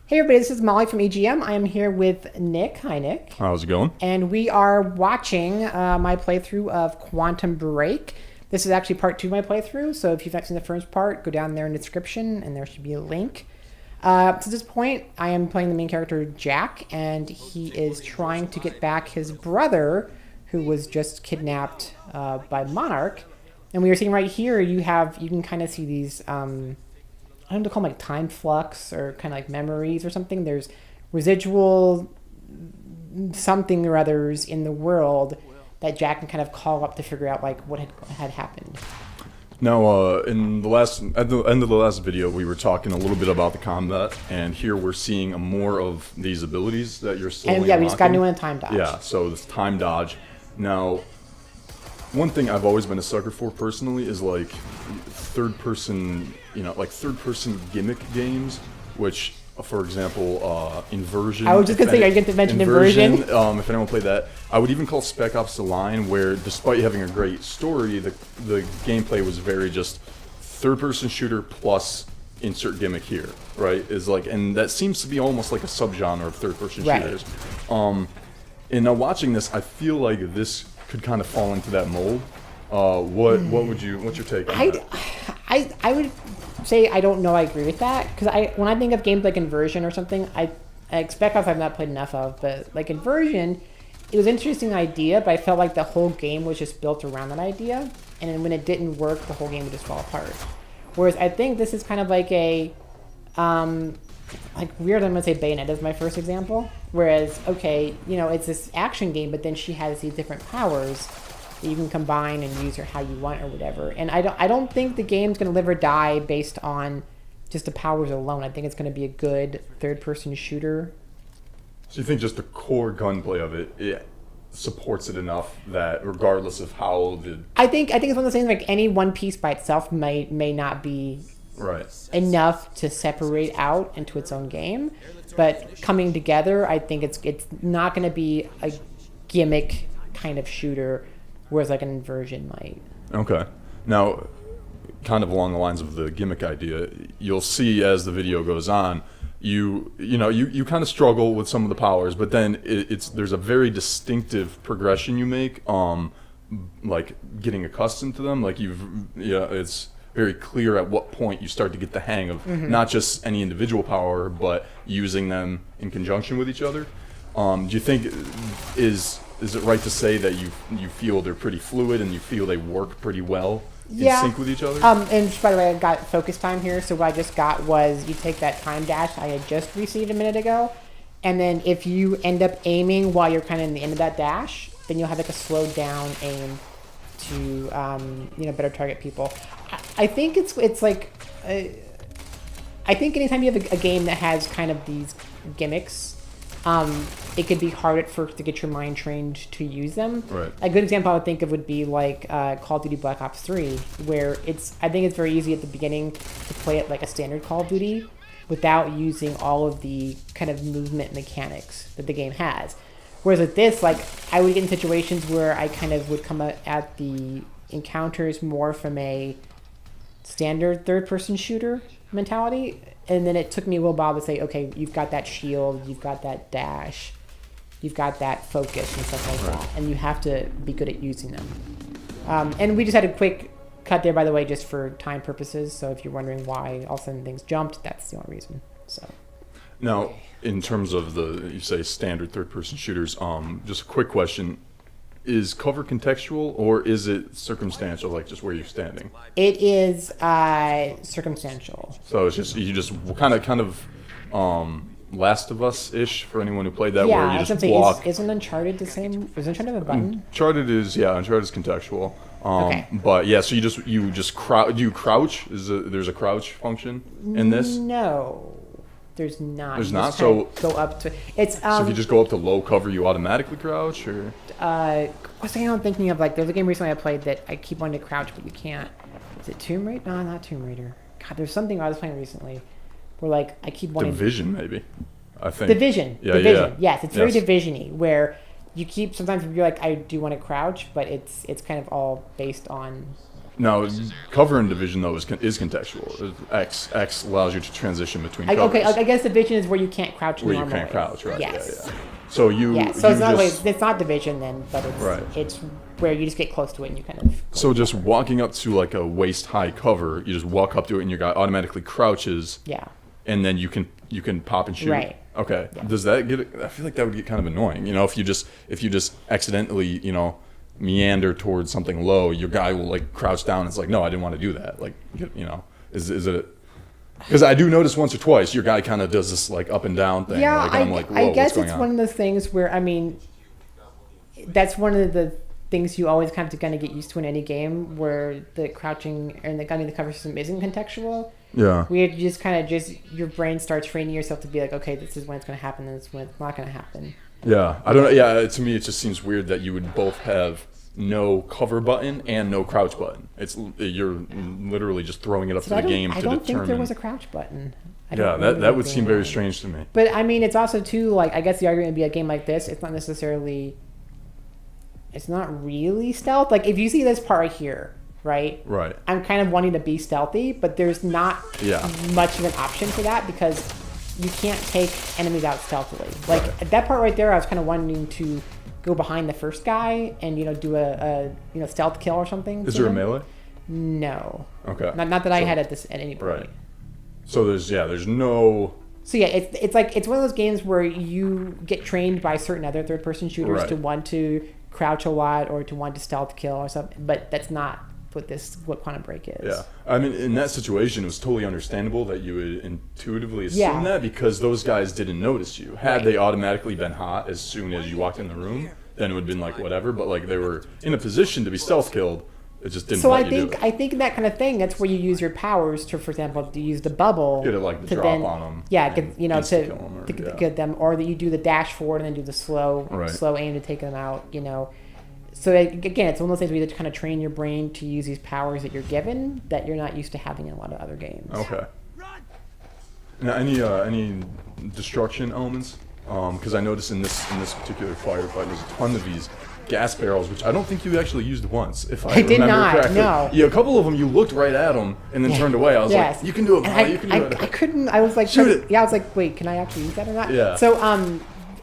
Hey everybody, this is Molly from EGM. I am here with Nick. Hi Nick. How's it going? And we are watching my playthrough of Quantum Break. This is actually part 2 of my playthrough, so if you've not seen the first part, go down there in the description and there should be a link. To this point, I am playing the main character Jack, and he is trying to get back his brother, who was just kidnapped by Monarch. And we are seeing right here, you can kind of see these... I don't know to call them like time flux or kind of like memories or something. There's residual something or others in the world that Jack can kind of call up to figure out like what had happened. Now, at the end of the last video, we were talking a little bit about the combat, and here we're seeing more of these abilities that you're slowly And yeah, we just got a unlocking. new one, time dodge. Yeah, so this time dodge. Now, one thing I've always been a sucker for personally is like third-person gimmick games, which, for example, Inversion. I was just gonna say, are you going to mention Inversion? If anyone played that, I would even call Spec Ops: The Line, where despite having a great story, the gameplay was very just third-person shooter plus insert gimmick here, right? And that seems to be almost like a subgenre of third-person shooters. And now watching this, I feel like this could kind of fall into that mold. What's your take on that? I would say I don't know I agree with that, because when I think of games like Inversion or something, I expect I've not played enough of, but like Inversion, it was an interesting idea, but I felt like the whole game was just built around that idea, and then when it didn't work, the whole game would just fall apart. Whereas I think this is kind of like a weird, I'm gonna say Bayonetta is my first example. Whereas, okay, it's this action game, but then she has these different powers that you can combine and use her how you want or whatever. And I don't think the game's gonna live or die based on just the powers alone. I think it's gonna be a good third-person shooter. So you think just the core gunplay of it supports it enough that regardless of how the... I think it's one of those things, like any one piece by itself may not be enough to separate out into its own game, but coming together, I think it's not going to be a gimmick kind of shooter, whereas like an Inversion might. Okay. Now, kind of along the lines of the gimmick idea, you'll see as the video goes on, you kind of struggle with some of the powers, but then there's a very distinctive progression you make, like getting accustomed to them. Like it's very clear at what point you start to get the hang of not just any individual power, but using them in conjunction with each other. Do you think is it right to say that you feel they're pretty fluid and you feel they work pretty well in sync with each other? And by the way, I got focus time here. So what I just got was you take that time dash I had just received a minute ago, and then if you end up aiming while you're kind of in the end of that dash, then you'll have like a slowed down aim to better target people. I think it's like I think anytime you have a game that has kind of these gimmicks, it could be hard at first to get your mind trained to use them. Right. A good example I would think of would be like Call of Duty Black Ops 3, where I think it's very easy at the beginning to play it like a standard Call of Duty without using all of the kind of movement mechanics that the game has. Whereas with this, like, I would get in situations where I kind of would come at the encounters more from a standard third-person shooter mentality, and then it took me a little while to say, okay, you've got that shield, you've got that dash, you've got that focus and stuff like that, and you have to be good at using them. And we just had a quick cut there, by the way, just for time purposes, so if you're wondering why all of a sudden things jumped, that's the only reason. So now, in terms of you say standard third-person shooters, just a quick question. Is cover contextual or is it circumstantial, like just where you're standing? It is circumstantial. So it's just you just kind of Last of Us-ish for anyone who played that, Yeah, where I you was just gonna say, block. isn't Uncharted the same? Is Uncharted a button? Uncharted is contextual. Okay. But yeah, so you just crouch. Do you crouch? There's a crouch function in this? No, there's not. There's You not? just kinda go up to it's. So if you just go up to low cover, you automatically crouch, or? What's the game I'm thinking of? Like, there's a game recently I played that I keep wanting to crouch, but you can't. Is it Tomb Raider? No, not Tomb Raider. God, there's something I was playing recently where like I keep wanting. Division, maybe. I think. Division. Yeah, Division. yeah. Yes, it's very Yes. Division-y, where you keep sometimes you're like, I do want to crouch, but it's kind of all based on Now, cover in Division though is contextual. X allows you to transition between covers. Okay, I guess Division is where you can't crouch where normally. you can't crouch, right? Yes. Yeah. So So it's not just, it's not Division then, but it's where you just get close to it and you kind of. So just walking up to like a waist high cover, you just walk up to it and your guy automatically crouches. Yeah. And then you can pop and shoot. Right. Okay. Yeah. Does that get? I feel like that would get kind of annoying. You know, if you just accidentally, meander towards something low, your guy will like crouch down. It's like, no, I didn't want to do that. Like, is it? Because I do notice once or twice your guy kind of does this like up and down thing. Yeah, like, and I'm like, whoa, I guess what's going it's on? one of those things where that's one of the things you always have to kind of get used to in any game where the crouching and the cover system isn't contextual. Yeah. We have to just kind of your brain starts training yourself to be like, okay, this is when it's going to happen, this is when it's not going to happen. Yeah, I don't know. Yeah, to me, it just seems weird that you would both have no cover button and no crouch button. You're literally just throwing it up to the game to determine. I don't think there was a crouch button. Yeah, that would seem very strange to me. But I mean, it's also too like I guess the argument would be a game like this. It's not really stealth. Like if you see this part right here, right? Right. I'm kind of wanting to be stealthy, but there's not much of an option for that because you can't take enemies out stealthily. Like at that part right there, I was kind of wanting to go behind the first guy and do a stealth kill or something. Is there a melee? No. Okay. Not that I had at any point. Right. So there's no. So yeah, it's one of those games where you get trained by certain other third-person shooters to want to crouch a lot or to want to stealth kill or something, but that's not what Quantum Break is. Yeah, I mean, in that situation, it was totally understandable that you would intuitively assume that because those guys didn't notice you. Had they automatically been hot as soon as you walked in the room, then it would have been like whatever. But like they were in a position to be stealth killed, it just didn't. So let you do it. I think in that kind of thing, that's where you use your powers to, for example, to use the bubble. Get it like the drop on them. Yeah, get them, or that you do the dash forward and then do the slow aim to take them out. So again, it's one of those things where you have to kind of train your brain to use these powers that you're given that you're not used to having in a lot of other games. Okay. Now, any destruction elements? Because I noticed in this particular firefight, there's a ton of these gas barrels, which I don't think you actually used once. If I did remember not. correctly. No. Yeah, a couple of them you looked right at them and then turned away. I was like, you can do it, Molly. You can do it. I couldn't. I was like, shoot it. Yeah, I was like, wait, can I actually use that or not? Yeah. So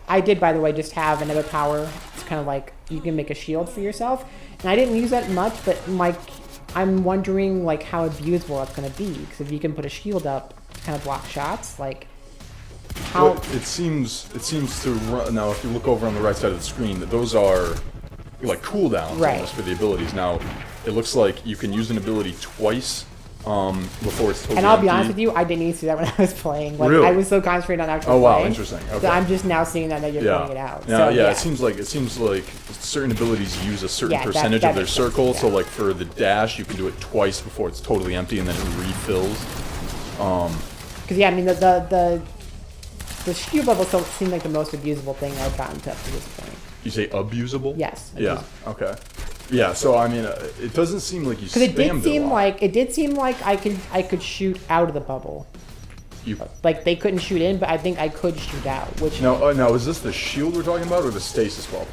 I did, by the way, just have another power. It's kind of like you can make a shield for yourself, and I didn't use that much, but I'm wondering like how abusable that's going to be because if you can put a shield up to kind of block shots, like how Well, it seems to run, now if you look over on the right side of the screen, that those are like cooldowns almost for the abilities. Now it looks like you can use an ability twice before it's totally And I'll be empty. honest with you, I didn't even see that when I was playing. Like Really? I was so concentrated on actually Oh wow, playing. interesting. Okay. So I'm just now seeing that you're pointing it out. Now, So, yeah, it seems like certain abilities use a certain Yeah, percentage that of their makes sense, circle. yeah. So like for the dash, you can do it twice before it's totally empty, and then it refills. Because I mean the shield level still seemed like the most abusable thing I've gotten to up to this point. You say abusable? Yes. Yeah. Okay. Yeah. So I mean, it doesn't seem like you Because spammed it did seem like I could shoot out of the bubble. You Like they couldn't shoot in, but I think I could shoot out. Which now is this the shield we're talking about or the stasis bubble?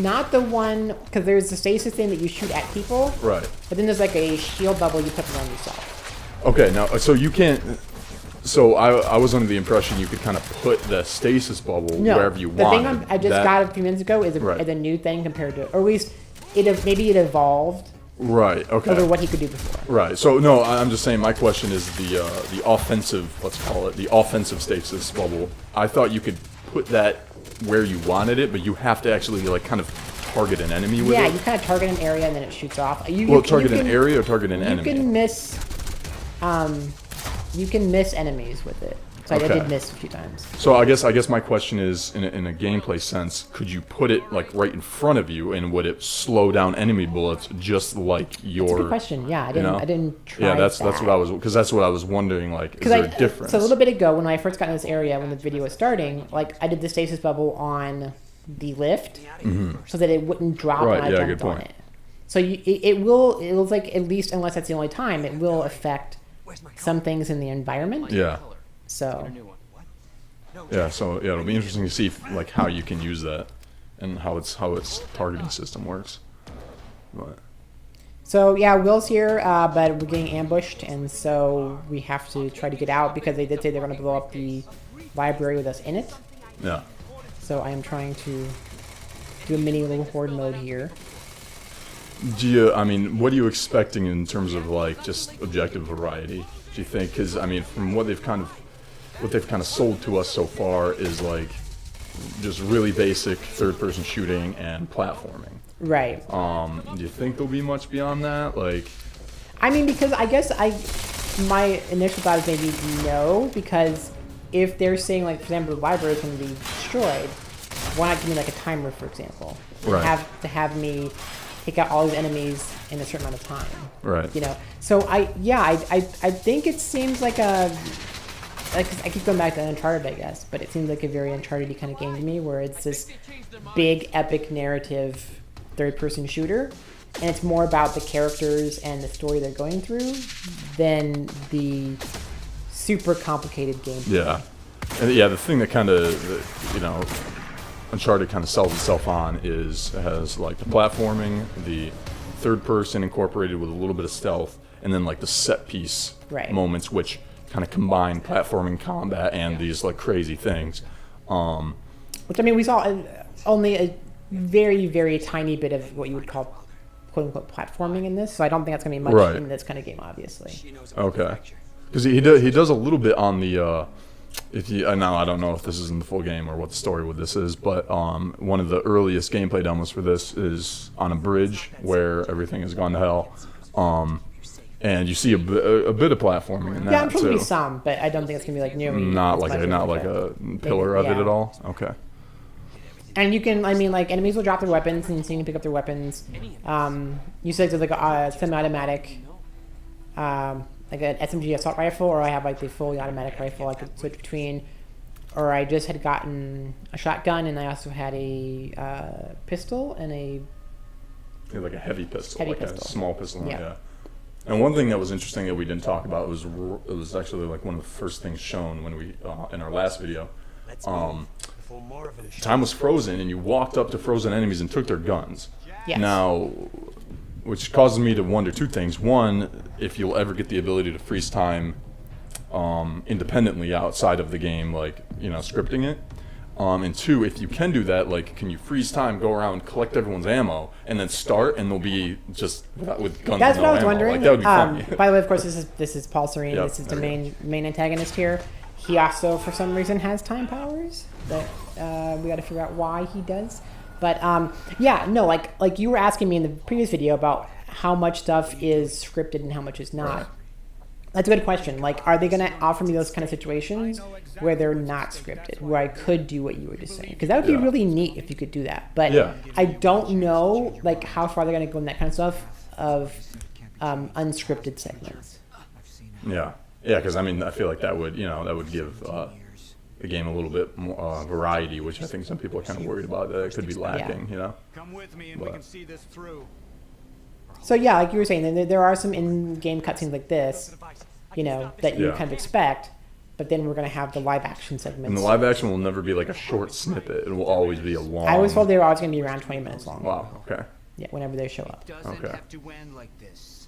not the one because there's the stasis thing that you shoot at people, Right. but then there's like a shield bubble you put around yourself. Okay. Now, so you can't. So I was under the impression you could kind of put the stasis bubble No, wherever you the wanted. thing I just got a few minutes ago is a new thing compared to, or at least maybe it evolved Right. Okay. over what he could do before. Right. So no, I'm just saying. My question is the offensive. Let's call it the offensive stasis bubble. I thought you could put that where you wanted it, but you have to actually like kind of target an enemy with Yeah, it. you kind of target an area and then it shoots off. Target an area or target an enemy. You can miss. You can miss enemies with it. So I Okay. did miss a few times. So I guess my question is, in a gameplay sense, could you put it like right in front of you, and would it slow down enemy bullets just like your? That's a good question. Yeah, I didn't try. Yeah, that's what I was that's what I was wondering. Like, is there a difference? So a little bit ago, when I first got in this area, when the video was starting, like I did the stasis bubble on the lift, so that it wouldn't drop when I jumped on it. So it will like at least unless that's the only time, it will affect some things in the environment. Yeah. So. Yeah, so it'll be interesting to see like how you can use that and how its targeting system works. But So yeah, Will's here, but we're getting ambushed, and so we have to try to get out because they did say they're going to blow up the library with us in it. Yeah. So I am trying to do a mini little horde mode here. I mean, what are you expecting in terms of like just objective variety? Do you think? Because I mean, from what they've kind of sold to us so far is like just really basic third-person shooting and platforming. Right. Do you think there'll be much beyond that? Like, I mean, because I guess my initial thought is maybe no, because if they're saying, like, for example, the library is going to be destroyed, why not give me, like, a timer, for example? Right. Have me take out all these enemies in a certain amount of time. right. You know? So, I think it seems like a... Like, I keep going back to Uncharted, I guess, but it seems like a very Uncharted-y kind of game to me, where it's this big, epic narrative third-person shooter, and it's more about the characters and the story they're going through than the super complicated game. Yeah. And yeah, the thing that kind of, you know, Uncharted kind of sells itself on has like the platforming, the third person incorporated with a little bit of stealth, and then like the set piece Right. moments, which kind of combine platforming, combat, and these like crazy things. Which, I mean, we saw only a very, very tiny bit of what you would call quote-unquote platforming in this, so I don't think that's going to be much Right. in this kind of game, obviously. Okay. Because he does a little bit on the if you now I don't know if this is in the full game or what the story with this is, but one of the earliest gameplay demos for this is on a bridge where everything has gone to hell, and you see a bit of platforming in that Yeah, I'm sure too. there'll be some, but I don't think it's going to be like nearly Not as like much a as not like a pillar of it yeah. at all. Okay. And you can, I mean, like, enemies will drop their weapons, and so you can pick up their weapons. You said there's like a semi-automatic, like an SMG assault rifle, or I have like the fully automatic rifle I could switch between. Or I just had gotten a shotgun, and I also had a pistol and a... Yeah, like a heavy pistol, Heavy like pistol. a small pistol. Yeah. Yeah. And one thing that was interesting that we didn't talk about was it was actually like one of the first things shown when we in our last video. Time was frozen, and you walked up to frozen enemies and took their guns. Yes. Now, which causes me to wonder two things. One, if you'll ever get the ability to freeze time independently outside of the game, like, you know, scripting it. And two, if you can do that, like, can you freeze time, go around, collect everyone's ammo, and then start, and they'll be just with guns That's with what no I was ammo. wondering. Like, that would be funny. By the way, of course, this is Paul Serene. Yep, This is the there we main antagonist here. He also, for some reason, has time powers that we got to figure out why he does. But yeah, no, like you were asking me in the previous video about how much stuff is scripted and how much is not. Right. That's a good question. Like, are they going to offer me those kind of situations where they're not scripted, where I could do what you were just saying? Because that would be Yeah. really neat if you could do that. But Yeah. I don't know, like, how far they're going to go in that kind of stuff of unscripted segments. Yeah, yeah, because I mean, I feel like that would, you know, that would give the game a little bit more variety, which I think some people are kind of worried about that it could be lacking. You know. Come with me and we can see this through. So yeah, like you were saying, there are some in-game cutscenes like this, you know, that you Yeah. kind of expect, but then we're going to have the live-action segments. And the live action will never be like a short snippet. It will always be a long. I was told they were always going to be around 20 minutes long. Wow. Okay. Yeah, whenever they show up. Doesn't Okay. have to end like this.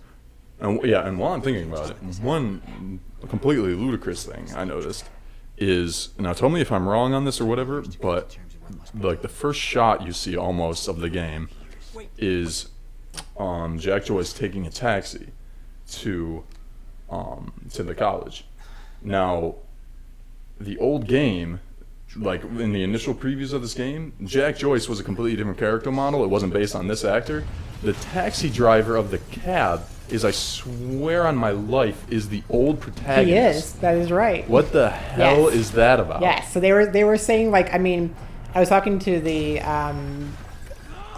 And yeah, and while I'm thinking about it, one completely ludicrous thing I noticed is, now tell me if I'm wrong on this or whatever, but like the first shot you see almost of the game is Jack Joyce taking a taxi to the college. Now, the old game, like in the initial previews of this game, Jack Joyce was a completely different character model. It wasn't based on this actor. The taxi driver of the cab is, I swear on my life, is the old protagonist. He is. That is right. What the hell Yes. is that about? Yes. So they were saying, like, I mean, I was talking to the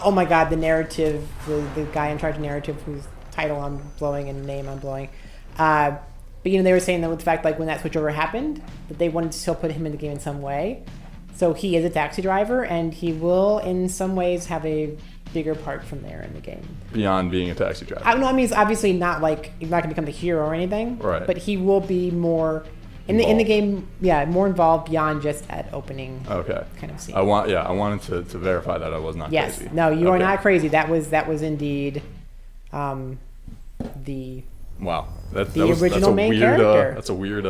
oh my god, the narrative, the guy in charge of narrative whose title I'm blowing and name I'm blowing. But you know, they were saying that with the fact, like, when that switchover happened, that they wanted to still put him in the game in some way. So he is a taxi driver, and he will, in some ways, have a bigger part from there in the game. Beyond being a taxi driver. I don't know. I mean, it's obviously not like he's not going to become the hero or anything. Right. But he will be more in the Involved. game. Yeah, more involved beyond just that opening Okay. kind of scene. I wanted to verify that I was not Yes. crazy. No, you are Okay. not crazy. That was indeed the Wow, that's original a main weird, character. that's a weird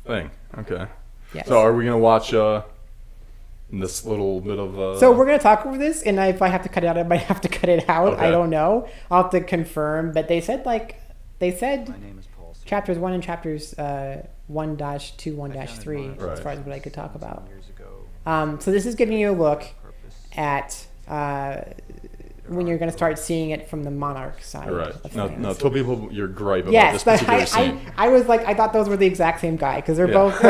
thing. Okay. yes. So are we gonna watch this little bit of? So we're gonna talk over this, and if I have to cut it out, I might have to cut it out. Okay. I don't know. I'll have to confirm. But they said My name is Paul. chapters 1 and chapters 1-2, 1-3 Right. as far as what I could talk about. Years ago, So this is giving you a look purpose. at when you're going to start seeing it from the Monarch side. Right. of Now, things. tell people your gripe about Yes, this but particular scene. I was like, I thought those were the exact same guy because they're Yeah. both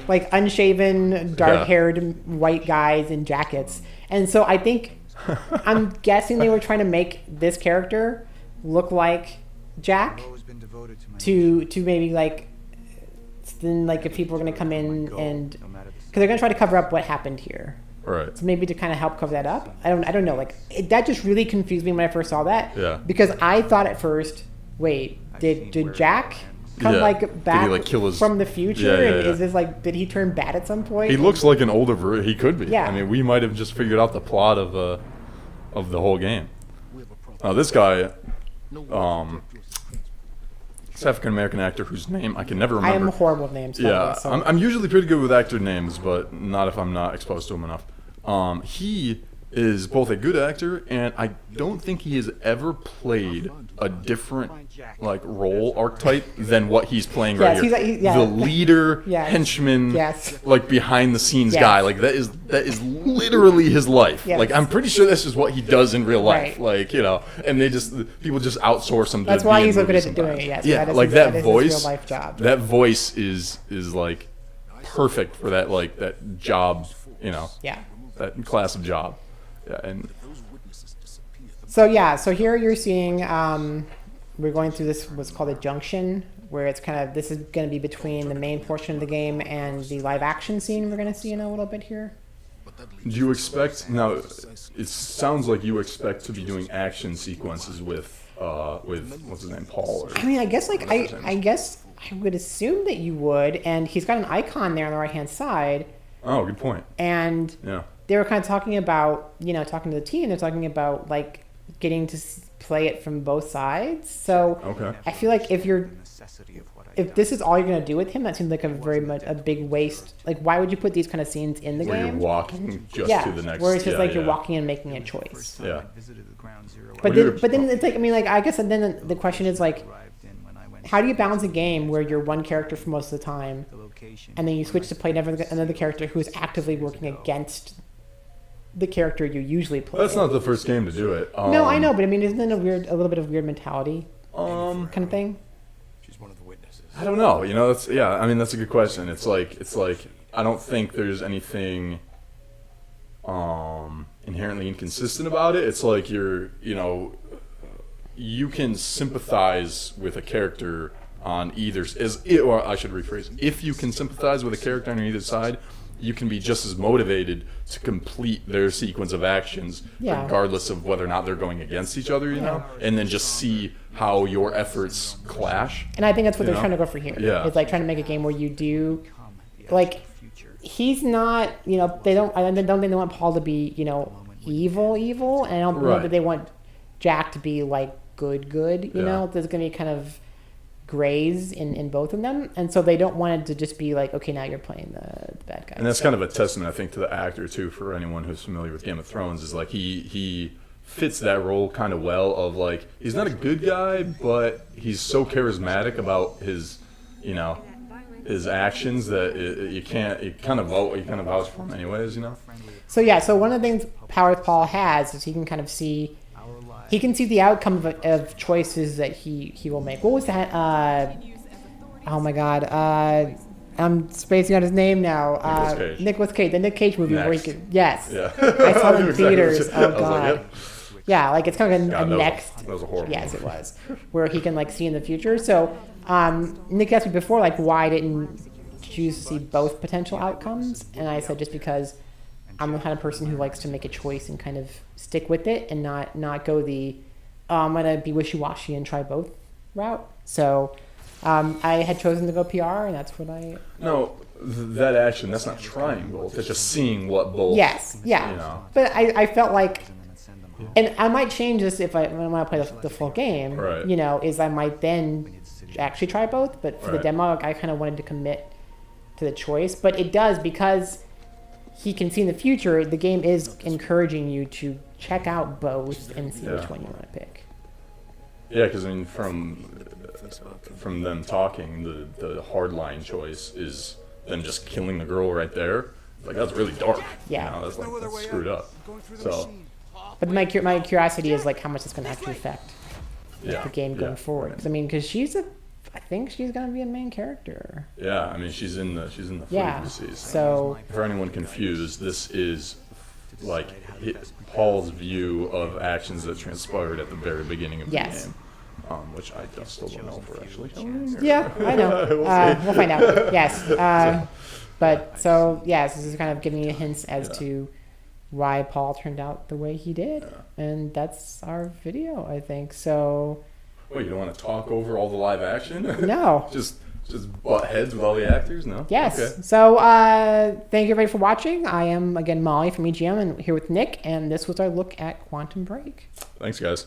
like unshaven, dark-haired white guys in jackets, and so I think I'm guessing they were trying to make this character look like Jack I've always been devoted to my to maybe like then like if people are going to come in goal, and no matter the because they're going to try to cover up what happened here. Right. So maybe to kind of help cover that up. I don't know. Like that just really confused me when I first saw that. Yeah. Because I thought at first, wait, did Jack come Yeah. like Did he, back like, kill his- from the future? Yeah, yeah, and yeah. is this like did he turn bad at some point? He looks like an older version. He could be. Yeah. I mean, we might have just figured out the plot of the whole game. We have a problem. Now this guy, No one um, this African American actor whose name I can never I remember. am horrible with names. by the Yeah, way, so- I'm usually pretty good with actor names, but not if I'm not exposed to them enough. He is both a good actor, and I don't think he has ever played a different like role archetype than what he's playing right Yes, here. yeah. The leader, Yes. henchman, Yes. like behind the scenes Yes. guy. Like that is literally his life. Yes. Like I'm pretty sure this is what he does in real life. Right. Like and people just outsource him. That's to why be in he's so good movies at doing it. sometimes. Yes, Yeah, that is like his, that is his voice. real life job. That voice is like perfect for that like that job, yeah. that class of job. Yeah, and So here you're seeing we're going through this what's called a junction where it's kind of this is going to be between the main portion of the game and the live action scene we're going to see in a little bit here. do you expect now? It sounds like you expect to be doing action sequences with what's his name, Paul. Or, I mean, I guess like whatever his name I is. guess I would assume that you would, and he's got an icon there on the right hand side, Oh, good point. and Yeah. they were kind of talking about talking to the team. They're talking about like getting to play it from both sides. So Okay. I feel like if you're necessity of what I if this is all you're gonna do with him, that seems like a big waste. Like, why would you put these kind of scenes in the Where game? you're walking just yeah, to the next. where it's just yeah, like you're yeah. walking and making a choice. First time Yeah. I visited the ground zero. But Well, then it's like I mean, like I guess, and then the question is like, arrived in when I went how do you balance a game where you're one character for most of the time, the location and then you switch to play another character who's actively working against the character you usually play? That's not the first game to do it. No, I know, but I mean, isn't it a little bit of weird mentality Um, kind of thing? She's one of the witnesses. I don't know. That's I mean, that's a good question. It's like I don't think there's anything inherently inconsistent about it. It's like you can sympathize with a character on either or I should rephrase. If you can sympathize with a character on either side, you can be just as motivated to complete their sequence of actions, Yeah. regardless of whether or not they're going against each other, and then just see how your efforts clash. And I think that's what You they're know? trying to go for here. Yeah. It's like trying to make a game where you do Come, the like actual future. he's not, they don't. I don't think they want Paul to be, evil, and I don't know Right. that they want Jack to be like good. You Yeah. know, there's gonna be kind of grays in both of them, and so they don't want it to just be like, okay, now you're playing the bad guy. And that's kind of a testament, I think, to the actor too. For anyone who's familiar with Game of Thrones, is like he fits that role kind of well. Of like he's not a good guy, but he's so charismatic about his actions that you kind of vouch for him anyways. So yeah, so one of the things powers Paul has is he can kind of see. Our lives. He can see the outcome of choices that he will make. What was that? Oh my God. I'm spacing on his name now. Nicolas Cage. Nicolas Cage. The Nick Cage movie where he Next. could. Yes. Yeah, I saw it knew in exactly theaters. what you- Oh I was like, God. yep. Yeah, like it's kind of a God, that was a- next. that was a horrible Yes, movie. it was. Where he can like see in the future. So Nick asked me before, like, why didn't choose to see both potential outcomes? And I said just because I'm the kind of person who likes to make a choice and kind of stick with it and not go the I'm gonna be wishy-washy and try both route. So I had chosen to go PR, and that's what I. No, that action, that's not trying both. It's just seeing what both. Yes, yeah. You know. But I felt like And I might change this if when I play the full game. Right. You know, is I might then actually try both. But for the Right. demo, I kind of wanted to commit to the choice. But it does, because he can see in the future. The game is encouraging you to check out both and see which Yeah. one you want to pick. Yeah, because I mean, from them talking, the hardline choice is them just killing the girl right there. Like, that's really dark. Yeah. You know, that's screwed up. So But my curiosity is like how much it's going to actually affect yeah, the game going yeah. forward. 'Cause, I mean, because I think she's going to be a main character. Yeah, I mean, she's in the footage Yeah. we see. So For anyone confused, this is like Paul's view of actions that transpired at the very beginning of the Yes. game, which I just still don't know if we're actually. yeah, I know. We'll find out. Yes. But so yes, this is kind of giving you hints as Yeah. to why Paul turned out the way he did, and that's our video, I think. So Wait, you don't want to talk over all the live action? no. just butt heads with all the actors? No. Yes. Okay. So thank you everybody for watching. I am again Molly from EGM and here with Nick, and this was our look at Quantum Break. Thanks, guys.